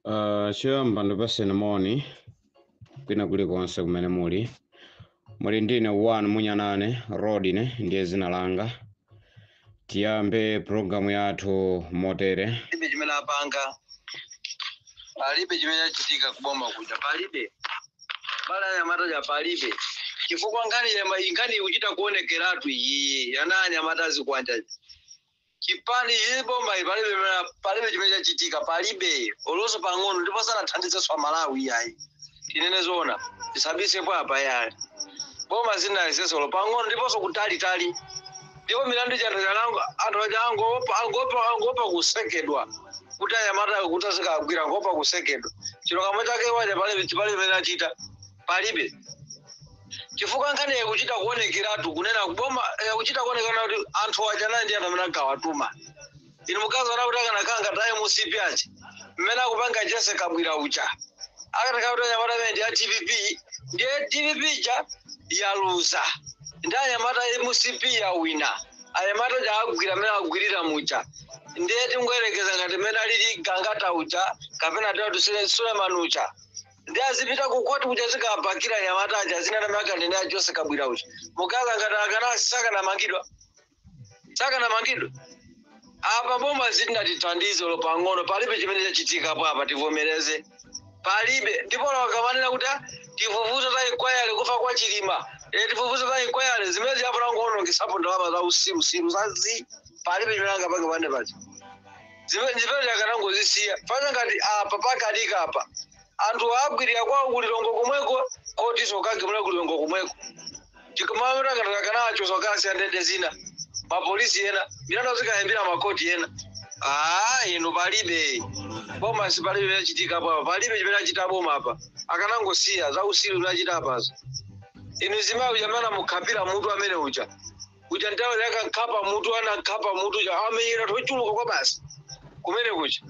Choyamba ndipaseni moni kwina kulikonse kumene muli ndine One Munyanane Road ndiye zina langa. Tiyambe programu yathu motere. Palibe chimene apanga, palibe chimene chachitika kuboma kuja, palibe bala ya mataja, palibe chifukwa ngani uchita kuonekeratu iyi yanani amatazi kwanja chipani iboma palibe chimene chachitika, palibe oloso pang'ono ndipo sanathandize swa Malawi yayi tinene zona tisabise papa yayi boma zina isesolo pang'ono ndiponso kutali ndipo milandu chandalango angopa kusekedwa kuti anyamata kuti asikagwira ngopa kusekedwa chino kamwe chake waje palibe nachita palibe chifukwa ngane kuchita kuonekeratu kunena kuboma kuchita kuonekana kuti anthu achana ndi anthu amene akawatuma inu mukazo na kutaka nakanga taye musipi achi mmene akupanga Jesse Kabwira ucha akataka kuti anyamata ndi ya TVP ndiye TVP cha yaluza ndi anyamata musipi ya wina anyamata ja agwira mmene agwirira mucha ndiye tingoyerekeza ngati mmene alili gangata ucha kapena tatu Suleiman ucha ndi azipita kukwati kuja zikapakira nyamata aja zina na miaka ndene ya Jesse Kabwira ucha mukaza ngati akana saka na mangidwa apa boma zina tithandizo lo pang'ono palibe chimene chachitika apa tivomereze palibe ndipo wakamanena kuti tivuvuza za ikwayale kufa kwa Chilima tivuvuza za ikwayale zimezi hapo nangono kisapo ndalama za usiru zazi palibe chimene pake pande pacho zimezi yakanango zisiya fanya ngati apa pakadika apa anthu agwirira kwa kulilongo kumweko koti sokage mula kulilongo kumweko chikamamira kana chosokasi andende zina mapolisi yena milandu zikayambira makoti yena ino palibe boma si palibe yachitika apa palibe chimene achita boma apa akanangosiya za usiru unachita apazo inu zimayo jamana mukhapira mutu amene ucha ntawe yakankhapa mutu anakhapa mutu cha amenyera tochuluka kwa basi kumene kucha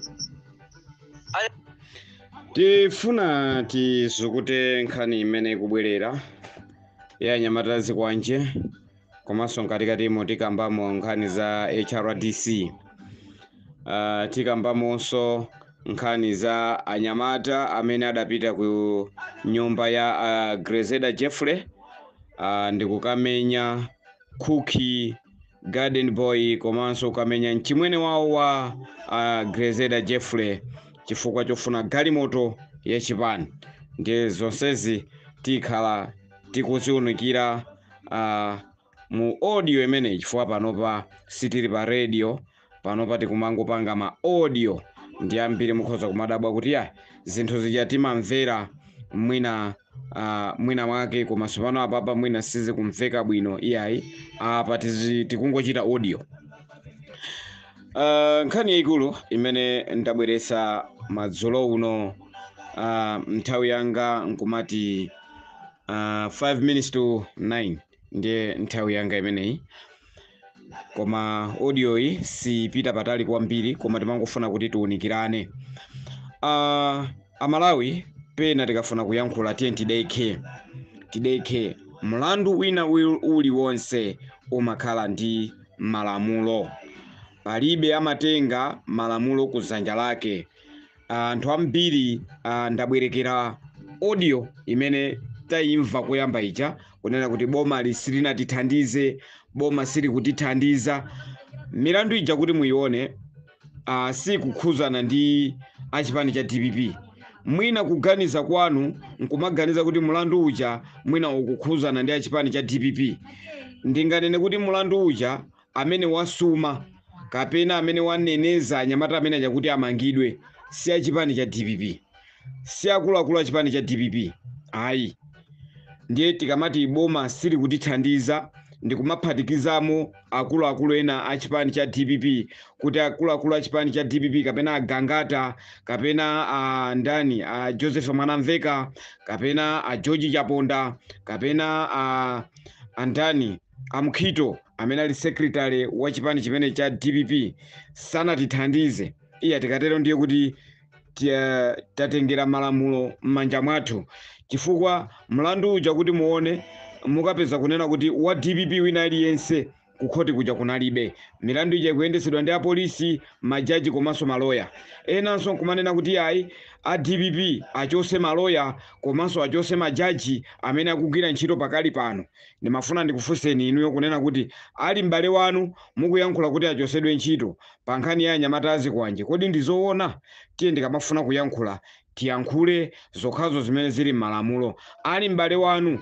Tifuna tizukute nkhani imene ikubwerera ya nyamata zikwanje komanso nkatikatimo tikambamo nkhani za HRDC. Tikambamonso nkhani za anyamata amene adapita ku nyumba ya Grazeda Jeffrey ndikukamenya Cookie Garden Boy komanso kukamenya mchimwene wawo wa Grazeda Jeffrey chifukwa chofuna galimoto ya chipani. Ndiye zonsezi tikhala tikuziunikira mu audio imene chifukwa panopa sitili pa radio panopa tikumangopanga ma audio ndi ambiri mukhoza kumadabwa kuti zinthu zija timamvera mwina mwake koma pano apapa mwina sizi kumveka bwino iyayi apa tikungochita audio. Nkhani yaikulu imene ndabweretsa madzulo uno nthawi yanga nkumati 5 minutes to 9 ndiye nthawi yanga imeneyi koma audio iyi sipita patali kwambiri koma timangofuna kuti tiunikirane. Amalawi pena tikafuna kuyankhula tideke mlandu wina uliwonse umakhala ndi malamulo. Palibe amatenga malamulo kuzanja lake. Anthu ambiri ndabwerekera audio imene tayimva kuyamba ija kunena kuti boma lisilina tithandize boma sili kutithandiza. Milandu ija kuti muione si kukhuzana ndi achipani cha DPP. Mwina kuganiza kwanu nkumaganiza kuti mulandu uja mwina ukukhuzana ndi achipani cha DPP. Ndinganene kuti mulandu uja amene wasuma kapena amene waneneza anyamata amene ajakuti amangidwe si achipani cha DPP, si akuluakulu achipani cha DPP ayi. Ndiye tikamati boma sili kutithandiza ndikumaphatikizamo akuluakulu ena achipani cha DPP kuti akuluakulu achipani cha DPP kapena agangata kapena ndani Joseph Mwanamveka kapena George Chaponda kapena andani Amkhito amene ali secretary wa chipani chimene cha DPP sanatithandize. Iya tikatero ndiye kuti tatengera malamulo m'manja mwathu chifukwa mlandu uja kuti muone mukapeza kunena kuti wa DPP wina aliyense kukhoti kuja kunalibe. Milandu ija ikuyendesedwa ndi apolisi, majaji komanso maloya. Enanso nkumanena kuti ayi a DPP achose maloya komanso achose majaji amene akugwira ntchito pakali pano. Ndimafuna ndikufunseni inuyo kunena kuti ali m'bale wanu mukuyankhula kuti achosedwe ntchito pa nkhani ya anyamata azikwanji. Kodi ndizoona? Tiye ndikamafuna kuyankhula tiyankhule zokhazo zimene zili m'malamulo. Ali m'bale wanu,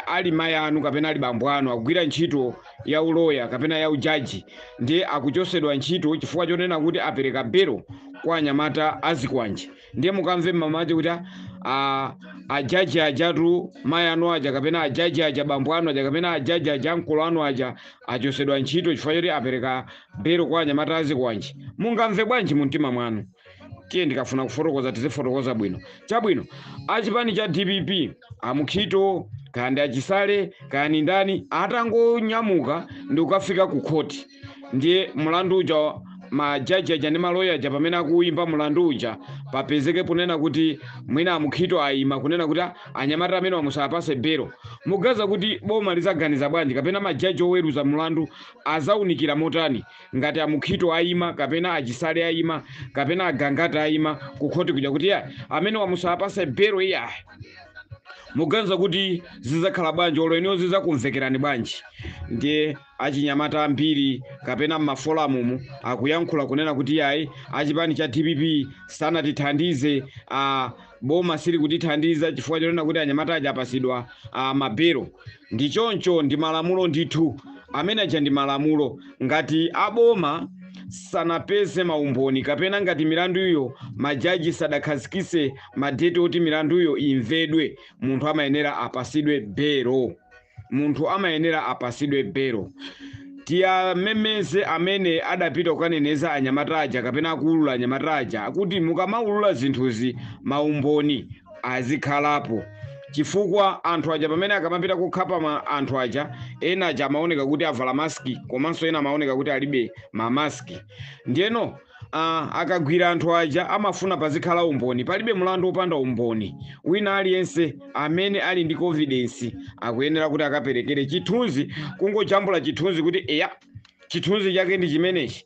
ali mayi anu kapena ali bambo anu akugwira ntchito ya uloya kapena ya ujaji ndiye akuchosedwa ntchito chifukwa chonena kuti apereka belo kwa anyamata azikwanji. Ndiye mukamve mamaji kuti ajaji ajatu mayi anu aja kapena ajaji aja bambo anu aja kapena ajaji aja mkulu anu aja achosedwa ntchito chifukwa choti apereka belo kwa anyamata azikwanji. Mungamve bwanji mu mtima mwanu? Tiye ndikafuna kufotokoza tizifotokoza bwino. Chabwino achipani cha DPP amukhito kandi achisale kandi ndani atangonyamuka ndi ukafika ku khoti, ndiye mlandu uja majaji aja ndi maloya aja pamene akuimba mlandu uja papezeke punena kuti mwina amukhito ayima kunena kuti anyamata amene wamusapase belo. Mugaza kuti boma lizaganiza bwanji kapena majaji oweruza mlandu azaunikira motani ngati amukhito ayima kapena achisale ayima kapena agangata ayima ku khoti kuja kuti amene wamusapase belo iya muganza kuti zizakhala bwanji olo ino zizakumvekerani bwanji. Ndiye achinyamata ambiri kapena m'mafolamumu akuyankhula kunena kuti ayi achipani cha DPP sanatithandize, boma sili kutithandiza chifukwa chonena kuti anyamata aja apasidwa mabelo. Ndi choncho ndi malamulo ndithu amene aja ndi malamulo. Ngati aboma sanapeze maumboni kapena ngati milandu iyo majaji sadakhazikise madete oti milandu iyo imvedwe, munthu amayenera apasidwe belo. Munthu amayenera apasidwe belo. Tiyamemeze amene adapita kukaneneza anyamata aja kapena akuulula anyamata aja akuti mukamaulula zinthuzi maumboni azikhalapo, chifukwa anthu aja pamene akamapita kukhapa anthu aja ena aja amaoneka kuti avala maski komanso ena amaoneka kuti alibe mamaski. Ndiyeno akagwira anthu aja amafuna pazikhala umboni. Palibe mlandu opanda umboni. Wina aliyense amene ali ndi confidence akuyenera kuti akaperekere chithunzi, kungojambula chithunzi kuti eya chithunzi chake ndi chimenechi.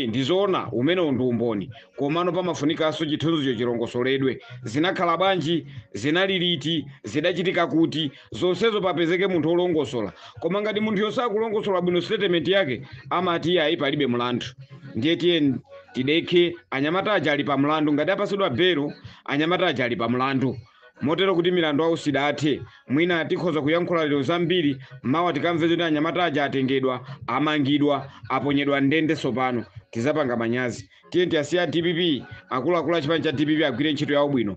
Ndizoona umene ndi umboni, komano pamafunikanso chithunzicho chirongosoledwe. Zinakhala bwanji, zinali liti, zidachitika kuti, zonsezo papezeke munthu olongosola. Koma ngati munthu yosakulongosola bwino statement yake amati ayi palibe mlandu. Ndiye tiye tideke anyamata aja ali pa mlandu. Ngati apasidwa belo anyamata aja ali pa mlandu, motero kuti milandu awo sidathe. Mwina tikhoza kuyankhula lero zambiri mawa tikamve kuti anyamata aja atengedwa, amangidwa, aponyedwa ndende. Sopano tizapanga manyazi. Tiye tiyasiya DPP, akuluakulu achipani cha DPP agwire ntchito yawo bwino.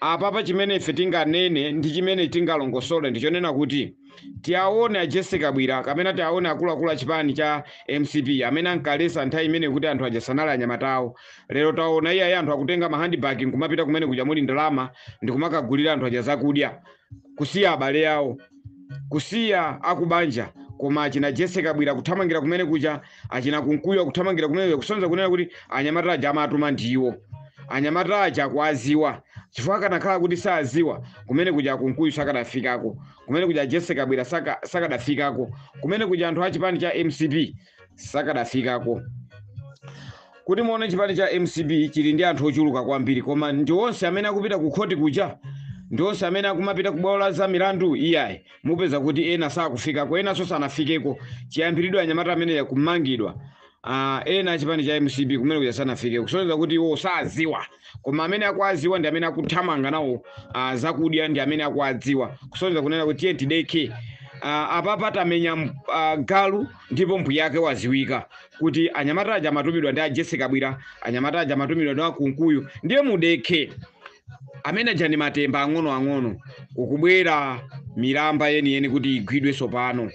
Apapa chimene ife tinganene ndi chimene tingalongosole ndichonena kuti tiaone a Jessica Bwira kapena tiaone akuluakulu achipani cha MCP amene ankalesa nthawi imene kuti anthu aja sanali anyamata awo. Lero taona iye anthu akutenga mahandibag nkumapita kumene kuja muli ndalama ndi kumakagulira anthu aja zakudya, kusiya abale awo, kusiya akubanja. Koma achina Jessica Bwira kuthamangira kumene kuja, achina kunkuyo kuthamangira kumene kusonza kunena kuti anyamata aja amatuma ndiwo. Anyamata aja akwaziwa chifukwa kanakhala kuti saziwa kumene kuja kunkuyu sakadafikako, kumene kuja Jessica Bwira sakadafikako, kumene kuja anthu achipani cha MCP sakadafikako. Kuti muone chipani cha MCP chili ndi anthu ochuluka kwambiri, koma ndi onse amene akupita ku khoti kuja, ndi onse amene akumapita kubwalo za milandu iyayi mupeza kuti ena sakufikako, ena sanafikeko. Chiyambiridwe anyamata amene kumangidwa ena achipani cha MCP kumene kuja sanafike, kusonyeza kuti iwo saziwa. Koma amene akwaziwa ndi amene akuthamanga nawo zakudya, ndi amene akwaziwa, kusonyeza kunena kuti tiye tideke. Apapa tamenya galu ndipo mbuye yake waziwika kuti anyamata aja amatumidwa ndi a Jessica Bwira, anyamata aja amatumidwa ndi akunkuyu. Ndiye mudeke amene aja ndi matemba ang'ono ukubwera milamba yeni kuti igwidwe sopano.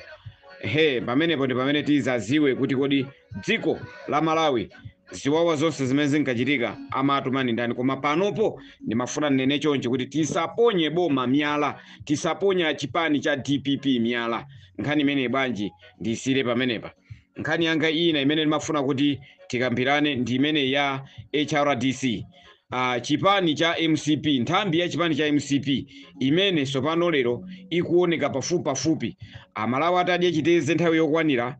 Pamenepo ndi pamene tizaziwe kuti kodi dziko la Malawi ziwawa zonse zimene zinkachitika amatumani ndani. Koma panopo ndimafuna nene chonje kuti tisaponye boma miyala, tisaponya chipani cha DPP miyala. Nkhani imene bwanji ndisire pamenepa. Nkhani yanga ina imene ndimafuna kuti tikambirane ndi imene ya HRDC. chipani cha MCP, nthambi ya chipani cha MCP imene sopano lero ikuoneka pafupi amalawi atadya chiteze nthawi yokwanira,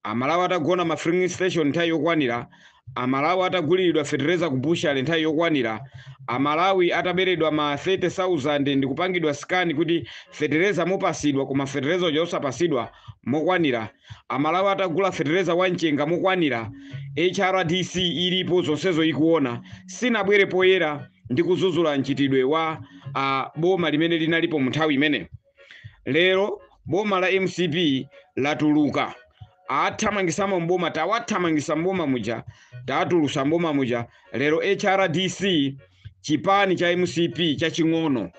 amalawi atagona ma filling station nthawi yokwanira, amalawi atagulidwa fertilizer ku bushale nthawi yokwanira, amalawi ataberedwa ma 30,000 ndi kupangidwa scan kuti fertilizer mopasidwa koma fertilizer yosapasidwa mokwanira, amalawi atagula fertilizer wanchenga mokwanira, HRDC ilipo zonsezo ikuona, sinabwere poyera ndi kuzuzula mchitidwe wa boma limene linalipo munthawi imene. Lero boma la MCP latuluka athamangisamo mboma, tawathamangisa mboma muja, tatulusa mboma muja. Lero HRDC chipani cha MCP chaching'ono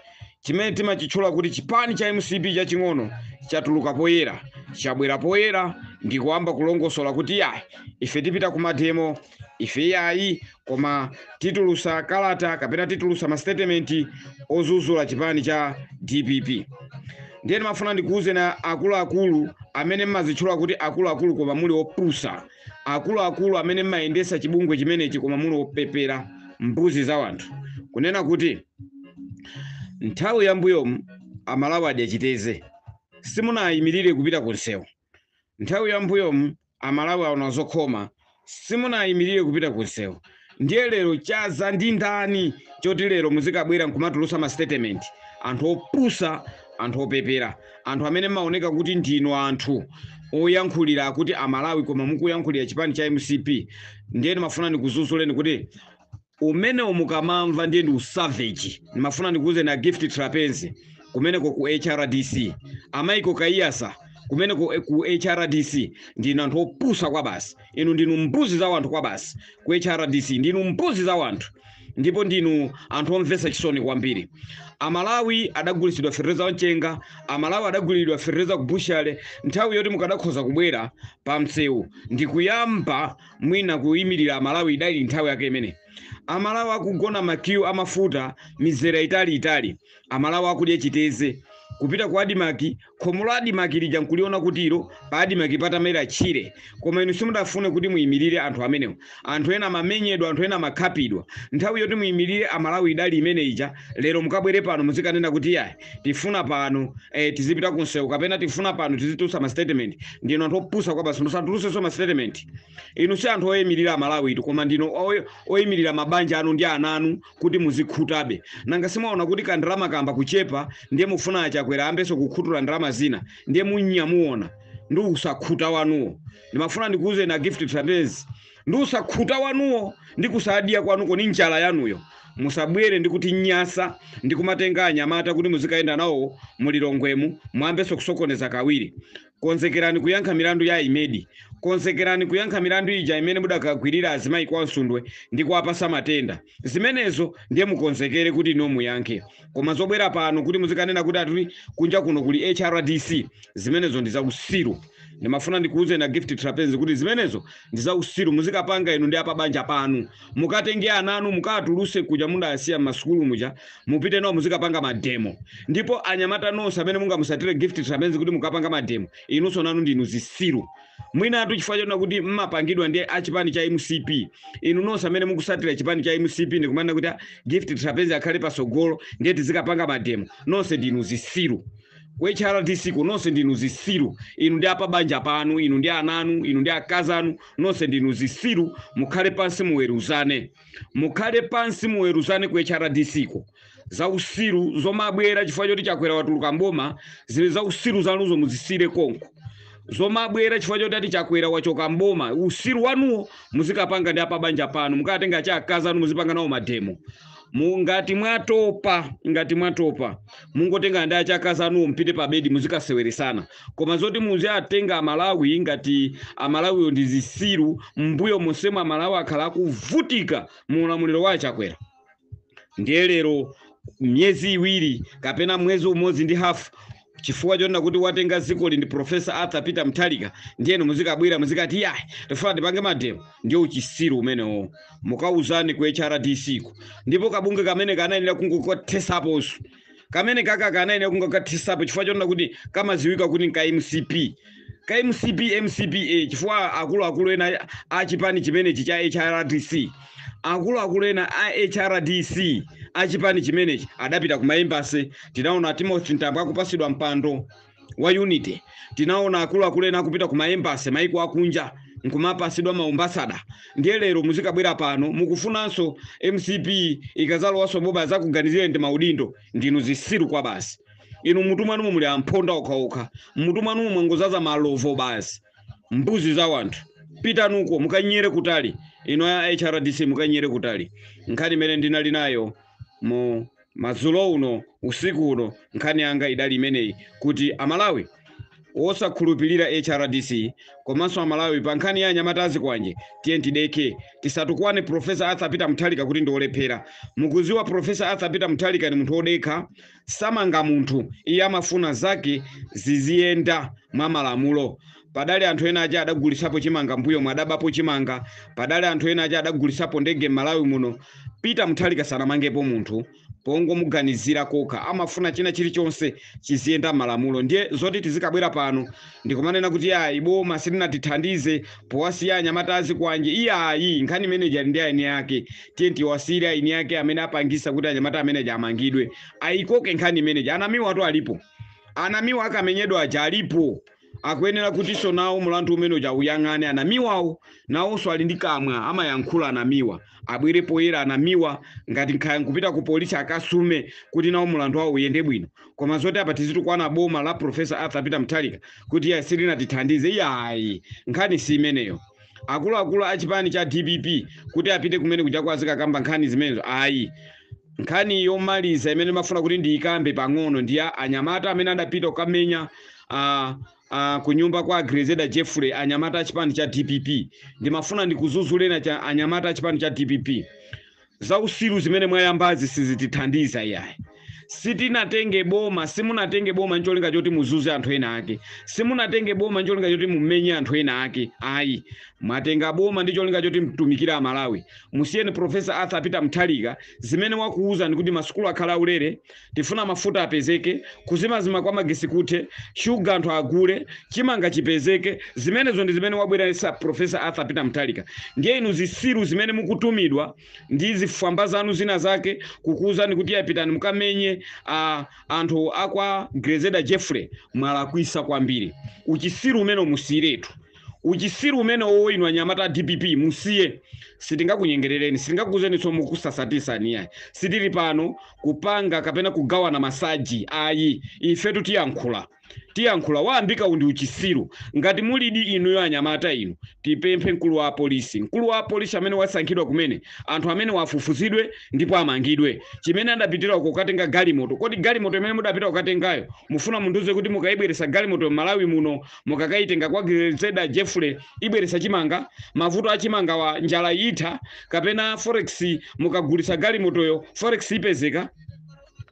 chimene timachitchula kuti chipani cha MCP chaching'ono chatuluka poyera, chabwera poyera ndi kuyamba kulongosola kuti ife tipita ku mademo, ife yayi koma titulusa kalata kapena titulusa ma statement ozuzula chipani cha DPP. Ndiye mafuna ndikuuze na akuluakulu amene mmazitchula kuti akuluakulu koma muli opusa, akuluakulu amene mmayendesa chibungwe chimenechi koma muli opepera mbuzi za wanthu, kunena kuti nthawi yambuyo amalawi adya chiteze simunayimirire kupita kunsewu. Nthawi yambuyo amalawi aona zokhoma simunayimirire kupita kunsewu. Ndiye lero chaza ndi ndani choti lero muzikabwera nkumatulusa ma statement, anthu opusa, anthu opepera, anthu amene maoneka kuti ndino anthu oyankhulira kuti amalawi koma mukuyankhulira chipani cha MCP. Ndiye mafuna ndikuzuzuleni kuti umene mukamamva ndiye ndi usavage. Mafuna ndikuuze na Gift Trapenzi kumeneko ku HRDC, Amaiko Kaiyasa kumeneko ku HRDC ndinu anthu opusa kwa basi. Inu ndinu mbuzi za wanthu kwa basi. Ku HRDC ndinu mbuzi za wanthu, ndipo ndinu anthu omvesa chisoni kwambiri. Amalawi adagulisidwa fertilizer wanchenga, amalawi adagulidwa fertilizer ku bushale nthawi yoti mukadakhoza kubwera pa msewu ndi kuyamba mwina kuyimirira amalawi idali nthawi yake imene. Amalawi akugona makiu amafuta mizera itali, amalawi akudya chiteze kupita kwa Adimaki, khomo la Adimaki lija nkuliona kuti ilo pa Adimaki patamera chire, koma inu simudafune kuti muyimirire anthu amenewo. Anthu ena mamenyedwa, anthu ena makhapidwa. Nthawi yoti muyimirire amalawi idali imene ija, lero mukabwere pano muzikanena kuti tifuna pano tizipita kunsewu kapena tifuna pano tizitusa ma statement. Ndino anthu opusa kwa basi, musatuluse so ma statement. Inu si anthu oyimirira amalawi itu, koma ndino oyimirira mabanja anu ndi ananu kuti muzikhutabe. Nanga simaona kuti kandalama kamba kuchepa ndiye mufuna chakwera ambeso kukhutura ndalama zina, ndiye munyamuona ndi usakhuta wanuwo. Ndimafuna ndikuuze na Gift Trapenzi, ndi usakhuta wanuwo ndi kusadya kwanuko ni njala yanuyo. Musabwere ndi kuti nyasa ndi kumatenga anyamata kuti muzikaenda nawo mulilongwemu mwambeso kusokoneza kawiri. Konzekerani kuyankha milandu ya Imedi, konzekerani kuyankha milandu ija imene mudakagwirira azimayi kwa Nsundwe ndi kuwapasa matenda. Zimenezo ndiye mukonzekere kuti ino muyankhe. Koma zobwera pano kuti muzikanena kuti atuli kunja kuno kuli HRDC, zimenezo ndi za usiru. Ndimafuna ndikuuze na Gift Trapenzi kuti zimenezo ndi za usiru. Muzikapanga inu ndi apabanja panu, mukatenge ananu mukatuluse kuja munda asiya masukulu muja, mupite nawo muzikapanga mademo. Ndipo anyamata nonse amene mungamusatire Gift Trapenzi kuti mukapanga mademo, inunso nanu ndinu zisiru. Mwina atu chifukwa chona kuti mmapangidwa ndi achipani cha MCP. Inu nonse amene mukusatira chipani cha MCP ndi kumana kuti Gift Trapenzi akhale pasogolo ndiye tizikapanga mademo, nonse ndinu zisiru. Ku HRDC nonse ndinu zisiru. Inu ndi apabanja panu, inu ndi ananu, inu ndi akazanu, nonse ndinu zisiru. Mukhale pansi muweruzane, mukhale pansi muweruzane ku HRDC ko. Za usiru zomabwera chifukwa choti chakwera watuluka mboma, zile za usiru zanuzo muzisire konko. Zomabwera chifukwa choti ati chakwera wachoka mboma, usiru wanuwo muzikapanga ndi apabanja panu, mukatenga cha akazanu muzipanga nawo mademo. Ngati mwatopa mungotenga ndi achakazanu mpite pa bedi muzikaseweresana. Koma zoti muzi atenga amalawi ngati amalawi ndi zisiru, mbuyo monsemo amalawi akhala kuvutika mu ulamuliro wa chakwera. Ndiye lero myezi iwiri kapena mwezi umodzi ndi hafu chifukwa chona kuti watenga zikoli ndi Professor Arthur Peter Mutharika, ndiye muzikabwira muzikati tifuna tipange mademo. Ndiye uchisiru umenewo. Mukauzani ku HRDC ko. Ndipo kabunge kamene kanayenera kungokothesaposo, kamene kanayenera kungokothesapo chifukwa chona kuti kamaziwika kuti nka MCP. Ka MCP MCPA chifukwa akulu ena achipani chimene cha HRDC akuluakulu ena a HRDC achipani chimenechi adapita ku maembasi. Tinaona Timothy Ntambwe akupasidwa mpando wa unity. Tinaona akuluakulu ena akupita ku maembasi maiko akunja nkumapasidwa maumbasada. Ndiye lero muzikabwera pano mukufunanso MCP ikazalowaso boba zakuganizira ndi maudindo ndinu zisiru kwa basi. Inu mutumanu muli amponda okhaokha, mutumanu mwangozaza malovo basi, mbuzi za wanthu. Pita nuko mukanyere kutali, ino ya HRDC mukanyere kutali. Nkhani mene ndinali nayo mu madzulo uno usiku uno, nkhani yanga idali imeneyi kuti Amalawi osakhulupirira HRDC komanso Amalawi pa nkhani ya anyamatazi kwanje tiye tideke tisatukwane Professor Arthur Peter Mutharika kuti ndiolephera. Mukuziwa Professor Arthur Peter Mutharika ni munthu odekha, samanga munthu, iye amafuna zake ziziyenda mwa malamulo. Padali anthu ena aja adagulisapo chimanga mbuyo mwadabapo chimanga, padali anthu ena aja adagulisapo ndege Malawi muno. Peter Mutharika sanamangepo munthu pongo muganizira kokha, amafuna china chilichonse chiziyenda malamulo. Ndiye zoti tizikabwera pano ndikumanena kuti iboma silinatithandize powasiya anyamatazi kwanje. Iyayi nkhani manager ndi aini yake, tiye tiwasire aini yake amene apangisa kuti anyamata manager amangidwe. Ayikoke nkhani manager, anamiwa atu alipo, anamiwa akamenyedwa aja alipo. Akuyenera kuti so nawo mulandu umene uja uyang'ane anamiwawo nawonso ali ndi kamwa amayankhula anamiwa. Abwere poyera anamiwa ngati nkhaya nkupita ku polisi akasume kuti nawo mulandu wawo uyende bwino. Koma zoti apa tizitukwana boma la Professor Arthur Peter Mutharika kuti ya silinatithandize. Iyayi nkhani si imeneyo. Akuluakulu achipani cha DPP kuti apite kumene kuja kwazika kamba nkhani zimenezo. Ayi nkhani yomaliza imene mafuna kuti ndiyikambe pang'ono ndiya anyamata amene adapita kukamenya kunyumba kwa Grezeda Jeffrey anyamata achipani cha DPP. Ndimafuna ndikuzuzulena cha anyamata achipani cha DPP. Za usiru zimene mwayambazi sizitithandiza iyayi. Sitinatenge boma, simunatenge boma ncholinga choti muzuze anthu ena ake. Simunatenge boma ncholinga choti mumenye anthu ena ake. Ayi, mwatenga boma ndi cholinga choti mtumikira Malawi. Musiyeni Professor Arthur Peter Mutharika zimene wakuuza ndikuti masukulu akhala ulere, tifuna mafuta apezeke, kuzimazima kwa magesi kuthe, sugar anthu agule, chimanga chipezeke. Zimenezo ndi zimene wabweresa Professor Arthur Peter Mutharika. Ndiye inu zisiru zimene mukutumidwa ndi zifwamba zanu zina zake kukuuza ndikuti yapitani mukamenye anthu akwa Grezeda Jeffrey mwalakwisa kwambiri. Uchisiru umene musiretu, uchisiru umene inu anyamata DPP musiye. Sitingakunyengerereni, sitingakuzeni so mukusasatisa niya. Sitili pano kupanga kapena kugawana masaji. Ayi ifetu tiyankhula waambika undi uchisiru. Ngati mulidi inu yo anyamata inu tipemphe mkulu wa polisi amene wasankhidwa kumene anthu amene wafufuzidwe ndipo amangidwe. Chimene andapitira kukatenga galimoto, kodi galimoto imene mudapita kukatengayo mufuna munduze kuti mukaibweresa galimoto Malawi muno mukakaitenga kwa Grezeda Jeffrey ibweresa chimanga, mavuto a chimanga wa njala itha kapena forex mukagulisa galimotoyo forex ipezeka.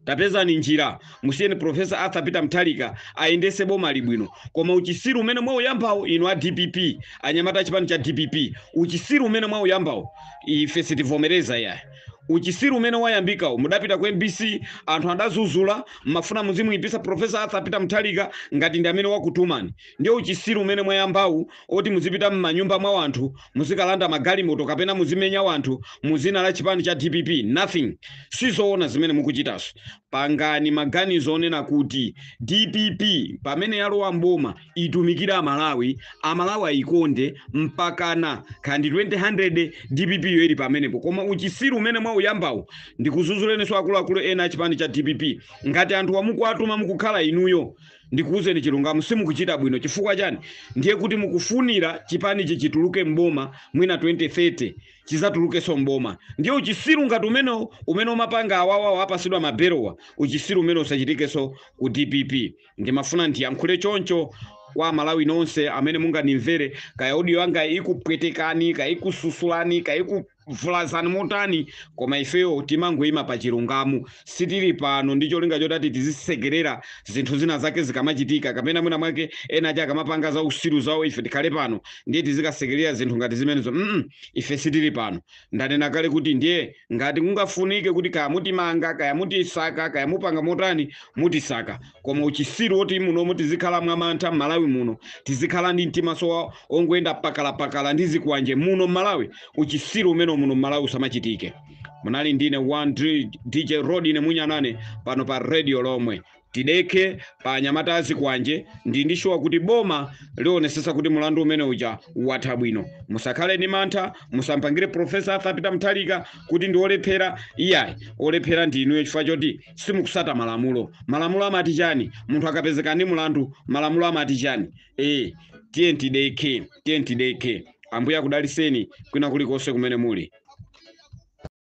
Tapeza ni njira, musiyeni Professor Arthur Peter Mutharika aendese boma libwino. Koma uchisiru umene mwa uyambawo inu a DPP, anyamata achipani cha DPP, uchisiru umene mwa uyambawo ife sitivomereza ya. Uchisiru umene wayambikawo mudapita ku MBC anthu andazuzula mafuna muzimu ipisa Professor Arthur Peter Mutharika ngati ndi amene wakutumani. Ndiye uchisiru umene mwayambawu oti muzipita m'manyumba mwa anthu muzikalanda magalimoto kapena muzimenya wanthu muzina la chipani cha DPP. Nothing. Sizoona zimene mukuchitaso. Pangani maganizo onena kuti DPP pamene yalowa mboma itumikira Amalawi ayikonde mpakana kandi 2000 DPP yoyili pamenepo. Koma uchisiru umene mwa uyambawo ndikuzuzuleniso akuluakulu ena chipani cha DPP ngati anthu wamukwatuma mukukhala inuyo ndikuuzeni chilungamo simukuchita bwino. Chifukwa chani? Ndiye kuti mukufunira chipani chituluke mboma mwina 2030 chizatuluke so mboma. Ndiye uchisiru ngati umene umapanga awawa apasidwa maberowa, uchisiru umene usachitike so ku DPP. Ndimafuna ndiyankhule choncho kwa Malawi nonse amene munganimvere, kaya audio yanga ikupwetekani, kaya ikususulani, kaya ikuvulazani motani, koma ifeyo timangoyima pa chilungamo. Sitili pano ndi cholinga choti tizisekerera zinthu zina zake zikamachitika kapena mwina mwake ena aja akamapanga za usiru zawo ife tikhale pano ndiye tizikasekerera zinthu ngati zimenezo. Ife sitili pano. Ndanena kale kuti ndiye ngati kungafunike kuti kaya mutimanga, kaya mutisaka, kaya mupanga motani mutisaka, koma uchisiru oti muno tizikhala mwamantha Malawi muno, tizikhala ndi mtima so ongoenda pakala ndi zikwanje muno Malawi, uchisiru umene bwino muno Malawi samachitike. Munali ndine one DJ Rodi ne Munyanane pano pa radio lomwe. Tideke pa Nyamatazi kwanje ndindishowa kuti boma lionesesa kuti mulandu umene uja watha bwino. Musakhale ni mantha, musampangire Professor Arthur Peter Mutharika kuti ndi olephera. Iyayi olephera ndi inuyo chifukwa choti simukusata malamulo. Malamulo amati chani? Munthu akapezeka ndi mulandu malamulo amati chani? Tiye tideke. Ambuya kudaliseni kwina kulikonse kumene muli.